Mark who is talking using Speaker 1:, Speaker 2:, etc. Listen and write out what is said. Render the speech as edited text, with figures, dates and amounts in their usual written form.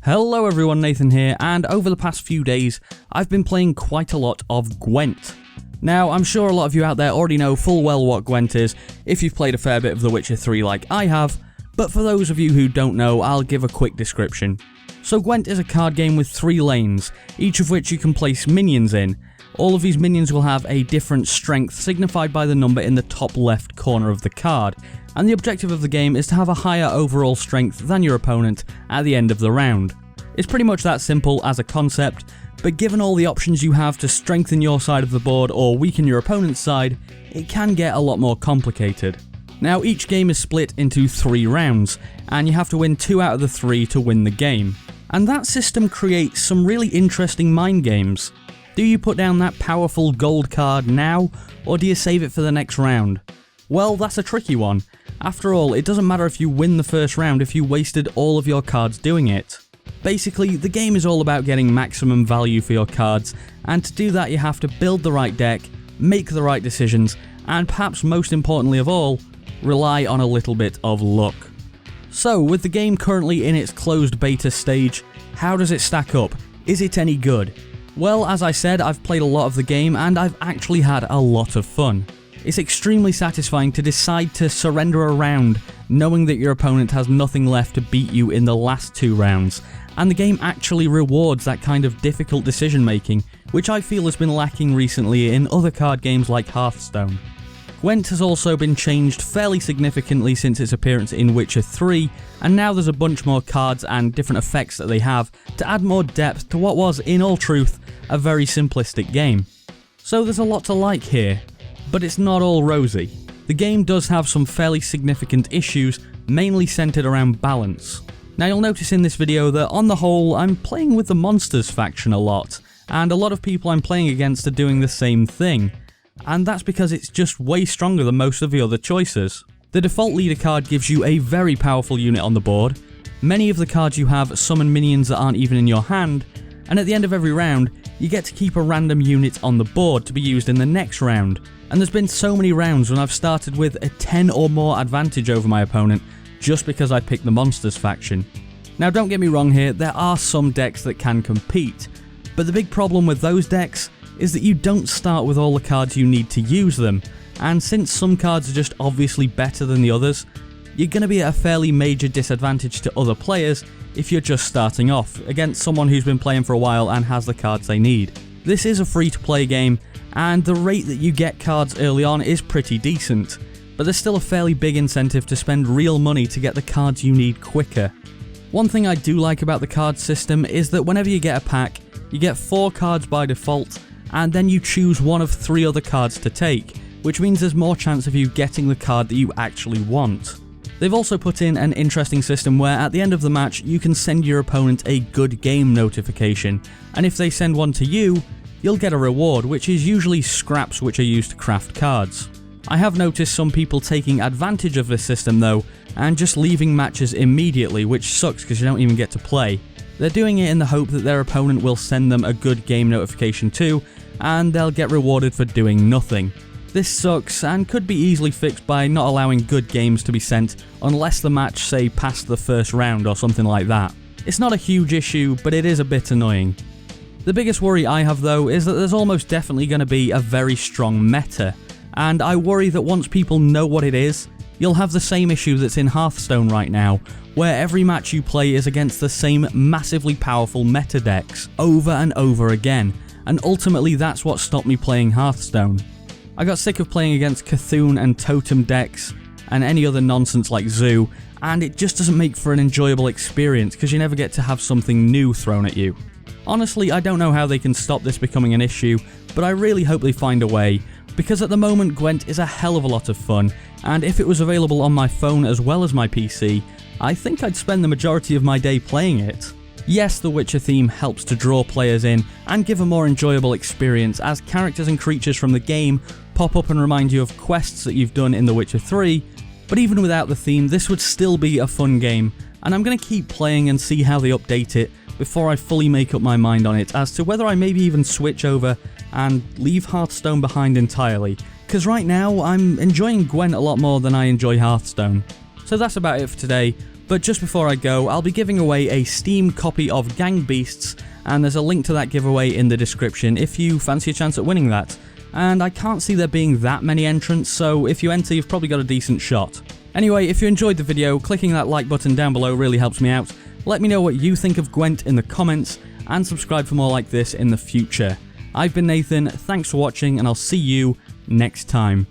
Speaker 1: Hello everyone, Nathan here, and over the past few days, I've been playing quite a lot of Gwent. Now, I'm sure a lot of you out there already know full well what Gwent is, if you've played a fair bit of The Witcher 3 like I have, but for those of you who don't know, I'll give a quick description. So Gwent is a card game with 3 lanes, each of which you can place minions in. All of these minions will have a different strength, signified by the number in the top left corner of the card, and the objective of the game is to have a higher overall strength than your opponent at the end of the round. It's pretty much that simple as a concept, but given all the options you have to strengthen your side of the board or weaken your opponent's side, it can get a lot more complicated. Now, each game is split into 3 rounds, and you have to win 2 out of the 3 to win the game. And that system creates some really interesting mind games. Do you put down that powerful gold card now, or do you save it for the next round? Well, that's a tricky one. After all, it doesn't matter if you win the first round if you wasted all of your cards doing it. Basically, the game is all about getting maximum value for your cards, and to do that you have to build the right deck, make the right decisions, and perhaps most importantly of all, rely on a little bit of luck. So, with the game currently in its closed beta stage, how does it stack up? Is it any good? Well, as I said, I've played a lot of the game and I've actually had a lot of fun. It's extremely satisfying to decide to surrender a round, knowing that your opponent has nothing left to beat you in the last 2 rounds, and the game actually rewards that kind of difficult decision making, which I feel has been lacking recently in other card games like Hearthstone. Gwent has also been changed fairly significantly since its appearance in Witcher 3, and now there's a bunch more cards and different effects that they have to add more depth to what was, in all truth, a very simplistic game. So there's a lot to like here, but it's not all rosy. The game does have some fairly significant issues, mainly centered around balance. Now you'll notice in this video that on the whole, I'm playing with the monsters faction a lot, and a lot of people I'm playing against are doing the same thing. And that's because it's just way stronger than most of the other choices. The default leader card gives you a very powerful unit on the board, many of the cards you have summon minions that aren't even in your hand, and at the end of every round, you get to keep a random unit on the board to be used in the next round. And there's been so many rounds when I've started with a 10 or more advantage over my opponent, just because I picked the monsters faction. Now don't get me wrong here, there are some decks that can compete, but the big problem with those decks is that you don't start with all the cards you need to use them, and since some cards are just obviously better than the others, you're going to be at a fairly major disadvantage to other players if you're just starting off against someone who's been playing for a while and has the cards they need. This is a free-to-play game, and the rate that you get cards early on is pretty decent, but there's still a fairly big incentive to spend real money to get the cards you need quicker. One thing I do like about the card system is that whenever you get a pack, you get 4 cards by default, and then you choose one of 3 other cards to take, which means there's more chance of you getting the card that you actually want. They've also put in an interesting system where at the end of the match you can send your opponent a good game notification, and if they send one to you, you'll get a reward, which is usually scraps which are used to craft cards. I have noticed some people taking advantage of this system though, and just leaving matches immediately, which sucks because you don't even get to play. They're doing it in the hope that their opponent will send them a good game notification too, and they'll get rewarded for doing nothing. This sucks and could be easily fixed by not allowing good games to be sent unless the match, say, passed the first round or something like that. It's not a huge issue, but it is a bit annoying. The biggest worry I have though is that there's almost definitely going to be a very strong meta, and I worry that once people know what it is, you'll have the same issue that's in Hearthstone right now, where every match you play is against the same massively powerful meta decks over and over again, and ultimately that's what stopped me playing Hearthstone. I got sick of playing against Cthulhu and Totem decks, and any other nonsense like Zoo, and it just doesn't make for an enjoyable experience because you never get to have something new thrown at you. Honestly, I don't know how they can stop this becoming an issue, but I really hope they find a way, because at the moment Gwent is a hell of a lot of fun, and if it was available on my phone as well as my PC, I think I'd spend the majority of my day playing it. Yes, the Witcher theme helps to draw players in and give a more enjoyable experience as characters and creatures from the game pop up and remind you of quests that you've done in The Witcher 3, but even without the theme this would still be a fun game, and I'm going to keep playing and see how they update it before I fully make up my mind on it as to whether I maybe even switch over and leave Hearthstone behind entirely, because right now I'm enjoying Gwent a lot more than I enjoy Hearthstone. So that's about it for today. But just before I go, I'll be giving away a Steam copy of Gang Beasts, and there's a link to that giveaway in the description if you fancy a chance at winning that. And I can't see there being that many entrants, so if you enter, you've probably got a decent shot. Anyway, if you enjoyed the video, clicking that like button down below really helps me out. Let me know what you think of Gwent in the comments, and subscribe for more like this in the future. I've been Nathan, thanks for watching, and I'll see you next time.